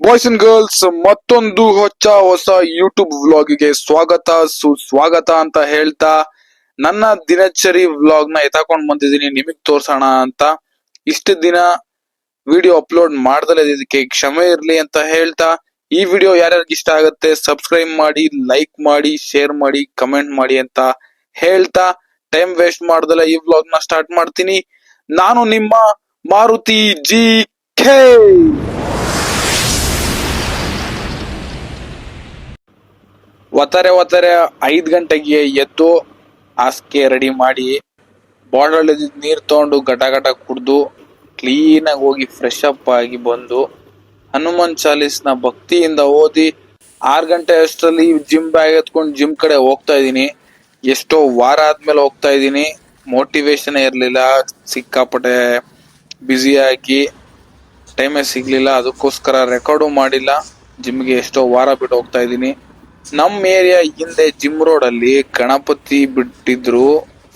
Boys and girls, ಮತ್ತೊಂದು ಹೊಸ YouTube ವ್ಲಾಗ್ಗೆ ಸ್ವಾಗತ ಸುಸ್ವಾಗತ ಅಂತ ಹೇಳ್ತಾ ನನ್ನ ದಿನಚರಿ ವ್ಲಾಗ್ ನ ಎತ್ತಾಕೊಂಡ್ ಬಂದಿದ್ದೀನಿ ನಿಮಗ್ ತೋರ್ಸೋಣ ಅಂತ. ಇಷ್ಟು ದಿನ ವಿಡಿಯೋ ಅಪ್ಲೋಡ್ ಮಾಡ್ದಲೇ ಇದಕ್ಕೆ ಕ್ಷಮೆ ಇರ್ಲಿ ಅಂತ ಹೇಳ್ತಾ, ಈ ವಿಡಿಯೋ ಯಾರ್ಯಾರಿಗೆ ಇಷ್ಟ ಆಗುತ್ತೆ ಸಬ್ಸ್ಕ್ರೈಬ್ ಮಾಡಿ, ಲೈಕ್ ಮಾಡಿ, ಶೇರ್ ಮಾಡಿ, ಕಮೆಂಟ್ ಮಾಡಿ ಅಂತ ಹೇಳ್ತಾ ಟೈಮ್ ವೇಸ್ಟ್ ಮಾಡ್ದಲೆ ಈ ವ್ಲಾಗ್ ನ ಸ್ಟಾರ್ಟ್ ಮಾಡ್ತೀನಿ. ನಾನು ನಿಮ್ಮ ಮಾರುತಿ ಜಿ ಖೇ. ಒತ್ತಾರೆ 5 ಗಂಟೆಗೆ ಎದ್ದು ಹಾಸಿಗೆ ರೆಡಿ ಮಾಡಿ ಬಾಟಲ್ ನೀರ್ ತಗೊಂಡು ಗಟ ಕುಡ್ದು ಕ್ಲೀನ್ ಆಗಿ ಹೋಗಿ ಫ್ರೆಶ್ ಅಪ್ ಆಗಿ ಬಂದು ಹನುಮಾನ್ ಚಾಲೀಸ್ನ ಭಕ್ತಿಯಿಂದ ಓದಿ 6 ಗಂಟೆ ಅಷ್ಟರಲ್ಲಿ ಜಿಮ್ ಬ್ಯಾಗ್ ಎತ್ಕೊಂಡು ಜಿಮ್ ಕಡೆ ಹೋಗ್ತಾ ಇದೀನಿ. ಎಷ್ಟೋ ವಾರ ಆದ್ಮೇಲೆ ಹೋಗ್ತಾ ಇದೀನಿ. ಮೋಟಿವೇಶನ್ ಇರ್ಲಿಲ್ಲ, ಸಿಕ್ಕಾಪಟ್ಟೆ ಬ್ಯುಸಿ ಆಗಿ ಟೈಮೇ ಸಿಗ್ಲಿಲ್ಲ, ಅದಕ್ಕೋಸ್ಕರ ರೆಕಾರ್ಡು ಮಾಡಿಲ್ಲ. ಜಿಮ್ಗೆ ಎಷ್ಟೋ ವಾರ ಬಿಟ್ಟು ಹೋಗ್ತಾ ಇದೀನಿ. ನಮ್ ಏರಿಯಾ ಹಿಂದೆ ಜಿಮ್ ರೋಡ್ ಅಲ್ಲಿ ಗಣಪತಿ ಬಿಟ್ಟಿದ್ರು.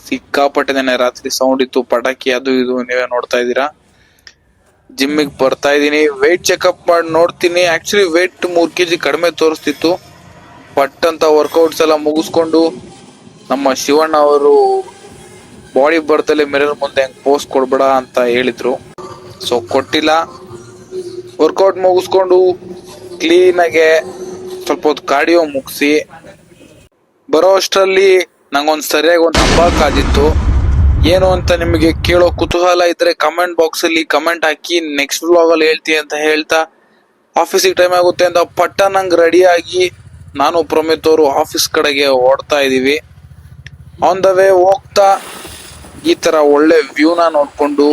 ಸಿಕ್ಕಾಪಟ್ಟೆ ನೆನೆ ರಾತ್ರಿ ಸೌಂಡ್ ಇತ್ತು, ಪಟಾಕಿ ಅದು ಇದು ನೀವೇ ನೋಡ್ತಾ ಇದೀರಾ. ಜಿಮ್ಮಿಗೆ ಬರ್ತಾ ಇದೀನಿ, ವೆಯ್ಟ್ ಚೆಕ್ಅಪ್ ಮಾಡಿ ನೋಡ್ತೀನಿ. ಆಕ್ಚುಲಿ ವೆಯ್ಟ್ 3 kg ಕಡಿಮೆ ತೋರಿಸ್ತಿತ್ತು. ಪಟ್ ಅಂತ ವರ್ಕೌಟ್ಸ್ ಎಲ್ಲ ಮುಗಿಸ್ಕೊಂಡು ನಮ್ಮ ಶಿವಣ್ಣ ಅವರು ಬಾಡಿ ಬರ್ತಲ್ಲಿ ಮಿರರ್ ಮುಂದೆ ಹೆಂಗ್ ಪೋಸ್ ಕೊಡ್ಬೇಡ ಅಂತ ಹೇಳಿದ್ರು. ಸೊ ಕೊಟ್ಟಿಲ್ಲ. ವರ್ಕೌಟ್ ಮುಗಿಸ್ಕೊಂಡು ಕ್ಲೀನ್ ಆಗಿ ಸ್ವಲ್ಪ ಹೊತ್ತು ಕಾರ್ಡಿಯೋ ಮುಗಿಸಿ ಬರೋ ಅಷ್ಟರಲ್ಲಿ ನಂಗೊಂದು ಸರಿಯಾಗಿ ಒಂದು ಹಬ್ಬ ಕಾದಿತ್ತು. ಏನು ಅಂತ ನಿಮಗೆ ಕೇಳೋ ಕುತೂಹಲ ಇದ್ರೆ ಕಮೆಂಟ್ ಬಾಕ್ಸ್ ಅಲ್ಲಿ ಕಮೆಂಟ್ ಹಾಕಿ, ನೆಕ್ಸ್ಟ್ ವ್ಲಾಗ್ ಅಲ್ಲಿ ಹೇಳ್ತೀನಿ ಅಂತ ಹೇಳ್ತಾ, ಆಫೀಸಿಗೆ ಟೈಮ್ ಆಗುತ್ತೆ ಅಂತ ಪಟ್ಟ ನಂಗೆ ರೆಡಿ ಆಗಿ ನಾನು ಪ್ರಮಿತ್ ಅವರು ಆಫೀಸ್ ಕಡೆಗೆ ಓಡ್ತಾ ಇದೀವಿ. ಆನ್ ದ ವೇ ಹೋಗ್ತಾ ಈ ತರ ಒಳ್ಳೆ ವ್ಯೂನ ನೋಡ್ಕೊಂಡು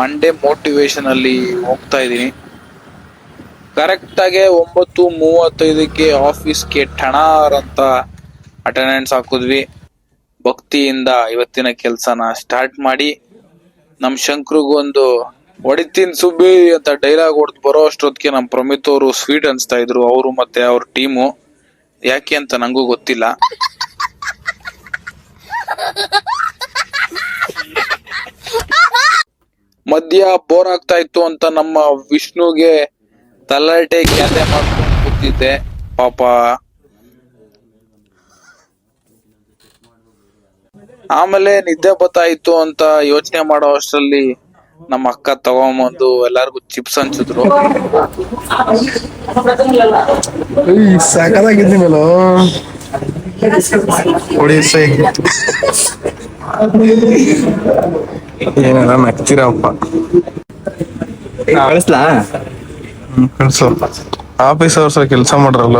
ಮಂಡೇ ಮೋಟಿವೇಶನ್ ಅಲ್ಲಿ ಹೋಗ್ತಾ ಇದೀನಿ. ಕರೆಕ್ಟ್ ಆಗಿ 9:35ಕ್ಕೆ ಆಫೀಸ್ಗೆ ಠಣಾರ್ ಅಂತ ಅಟೆಂಡೆನ್ಸ್ ಹಾಕಿದ್ವಿ. ಭಕ್ತಿಯಿಂದ ಇವತ್ತಿನ ಕೆಲ್ಸನ ಸ್ಟಾರ್ಟ್ ಮಾಡಿ ನಮ್ ಶಂಕ್ರಿಗೊಂದು ಹೊಡಿತೀನಿ ಸುಬ್ಬಿ ಅಂತ ಡೈಲಾಗ್ ಹೊಡೆದು ಬರೋ ಅಷ್ಟೊತ್ತಿಗೆ ನಮ್ ಪ್ರಮಿತ್ ಅವರು ಸ್ವೀಟ್ ಅನ್ಸ್ತಾ ಇದ್ರು, ಅವರು ಮತ್ತೆ ಅವ್ರ ಟೀಮು. ಯಾಕೆ ಅಂತ ನಂಗೂ ಗೊತ್ತಿಲ್ಲ. ಮಧ್ಯ ಬೋರ್ ಆಗ್ತಾ ಇತ್ತು ಅಂತ ನಮ್ಮ ವಿಷ್ಣುಗೆ ತಲಾಟೆ ಕ್ಯಾತೆ ಮಾಡ್ಕೊಂಡು ಕೂತಿದ್ದೆ. ಪಾಪ ಆಮೇಲೆ ನಿದ್ದೆ ಬರ್ತಾಯಿತ್ತು ಅಂತ ಯೋಚನೆ ಮಾಡೋ ಅಷ್ಟರಲ್ಲಿ ನಮ್ಮ ಅಕ್ಕ ತಗೊಂಬಂದು ಎಲ್ಲಾರ್ಗು ಚಿಪ್ಸ್ ಹಂಚಿದ್ರು. ಸಾಕಾಗಿದ್ದೀನಲ್ಲ ಏನಾರ ನಗ್ತಿರಪ್ಪ. ಕಳಿಸ್ಲಾ? ಕಳ್ಸು. ಆಫೀಸ್ ಅವರ್ಸ್ ಕೆಲಸ ಮಾಡ್ರಲ್ಲ.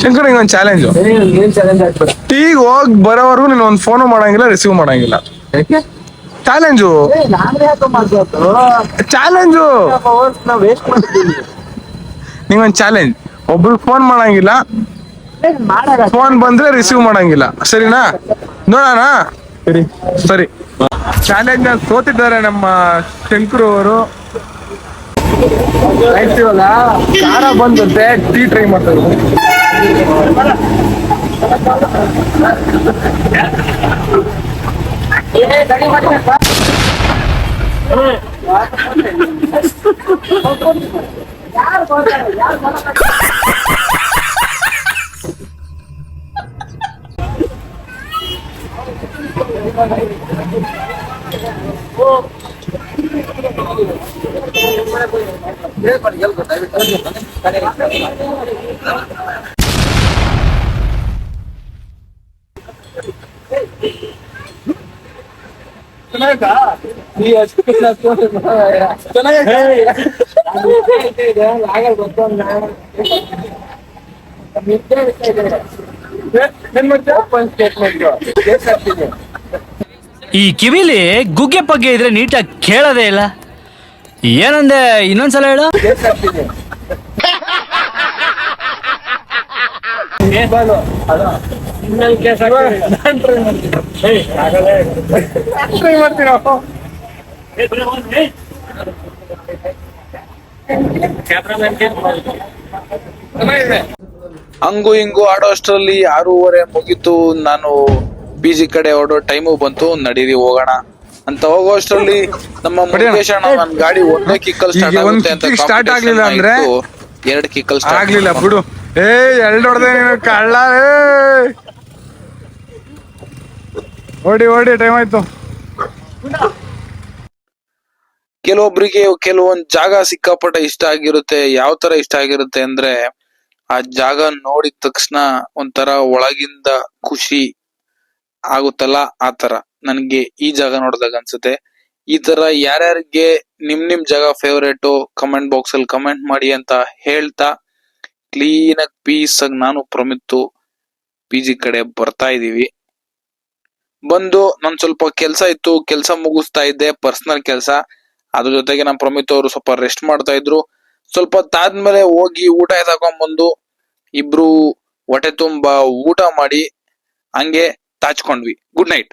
ಶಂಕರ್, ಹಿಂಗೊಂದು ಚಾಲೆಂಜು. ಟೀಗ್ ಹೋಗ್ ಬರೋವರೆಗೂ ನೀನ್ ಒಂದ್ ಫೋನು ಮಾಡಂಗಿಲ್ಲ, ರಿಸೀವ್ ಮಾಡಂಗಿಲ್ಲ. ಚಾಲೆಂಜು ಚಾಲೆಂಜು ನಿಂಗೊಂದ್ ಚಾಲೆಂಜ್. ಒಬ್ರು ಫೋನ್ ಮಾಡಂಗಿಲ್ಲ, ಫೋನ್ ಬಂದ್ರೆ ರಿಸೀವ್ ಮಾಡಂಗಿಲ್ಲ. ಸರಿನಾ? ನೋಡೋಣ. ಸರಿ. ಚಾಲೆಂಜ್ ಸೋತಿದ್ದಾರೆ ನಮ್ಮ ಶಂಕರು ಅವರು. ಖಾರ ಬಂದಂತೆ ಟೀ ಟ್ರೈ ಮಾಡ್ತಾರೆ. ಈ ಕಿವಿಲಿ ಗುಗ್ಗೆ ಪಗ್ಗೆ ಇದ್ರೆ ನೀಟಾಗಿ ಕೇಳೋದೇ ಇಲ್ಲ. ಏನಂದೆ? ಇನ್ನೊಂದ್ಸಲ ಹೇಳು. ಹಂಗು ಹಿಂಗು ಆಡೋ ಅಷ್ಟರಲ್ಲಿ 6:30 ಮುಗೀತು. ನಾನು PG ಕಡೆ ಹೊರಡೋ ಟೈಮು ಬಂತು. ನಡೀರಿ ಹೋಗೋಣ. ಅಂತ ಹೋಗೋಷ್ಟರಲ್ಲಿ ನಮ್ಮ ಮುರುಗೇಶ್ ಅಣ್ಣ ನನ್ ಗಾಡಿ ಒಂದೇ ಕಿಕ್ಕಲ್ ಸ್ಟಾರ್ಟ್ ಈಗ ಒಂದ್ ಆಗುತ್ತೆ ಅಂತ kick start competition ಆಗ್ಲಿಲ್ಲ ಅಂದ್ರೆ? ಇಟ್ಟು 2 ಕಿಕ್ಕಲ್ ಸ್ಟಾರ್ಟ್ ಆಗ್ಲಿಲ್ಲ ಬಿಡು. ಎರಡು ಹೊಡೆದೆ ನೀನು ಕಳ್ಳ. ಓಡಿ ಟೈಮ್ ಆಯ್ತು. ಕೆಲವೊಬ್ರಿಗೆ ಕೆಲವೊಂದ್ ಜಾಗ ಸಿಕ್ಕಾಪಟ್ಟೆ ಇಷ್ಟ ಆಗಿರುತ್ತೆ. ಯಾವ ತರ ಇಷ್ಟ ಆಗಿರುತ್ತೆ ಅಂದ್ರೆ ಆ ಜಾಗ ನೋಡಿದ ತಕ್ಷಣ ಒಂಥರ ಒಳಗಿಂದ ಖುಷಿ ಆಗುತ್ತಲ್ಲ ಆ ತರ ನನ್ಗೆ ಈ ಜಾಗ ನೋಡಿದಾಗ ಅನ್ಸುತ್ತೆ. ಈ ತರ ಯಾರ್ಯಾರಿಗೆ ನಿಮ್ ಜಾಗ ಫೇವರೇಟು ಕಮೆಂಟ್ ಬಾಕ್ಸ್ ಅಲ್ಲಿ ಕಮೆಂಟ್ ಮಾಡಿ ಅಂತ ಹೇಳ್ತಾ ಕ್ಲೀನ್ ಆಗಿ ಪೀಸ್ ಆಗಿ ನಾನು ಪ್ರಮಿತ್ತು PG ಕಡೆ ಬರ್ತಾ ಇದೀವಿ. ಬಂದು ನನ್ ಸ್ವಲ್ಪ ಕೆಲ್ಸ ಇತ್ತು, ಕೆಲ್ಸ ಮುಗಿಸ್ತಾ ಇದ್ದೆ, ಪರ್ಸನಲ್ ಕೆಲ್ಸ. ಅದ್ರ ಜೊತೆಗೆ ನಮ್ಮ ಪ್ರಮಿತ್ ಅವರು ಸ್ವಲ್ಪ ರೆಸ್ಟ್ ಮಾಡ್ತಾ ಇದ್ರು. ಸ್ವಲ್ಪ ಹೊತ್ತಾದ್ಮೇಲೆ ಹೋಗಿ ಊಟ ತಗೊಂಡ್ಬಂದು ಇಬ್ರು ಹೊಟ್ಟೆ ತುಂಬಾ ಊಟ ಮಾಡಿ ಹಂಗೆ ತಾಚ್ಕೊಂಡ್ವಿ. Good night.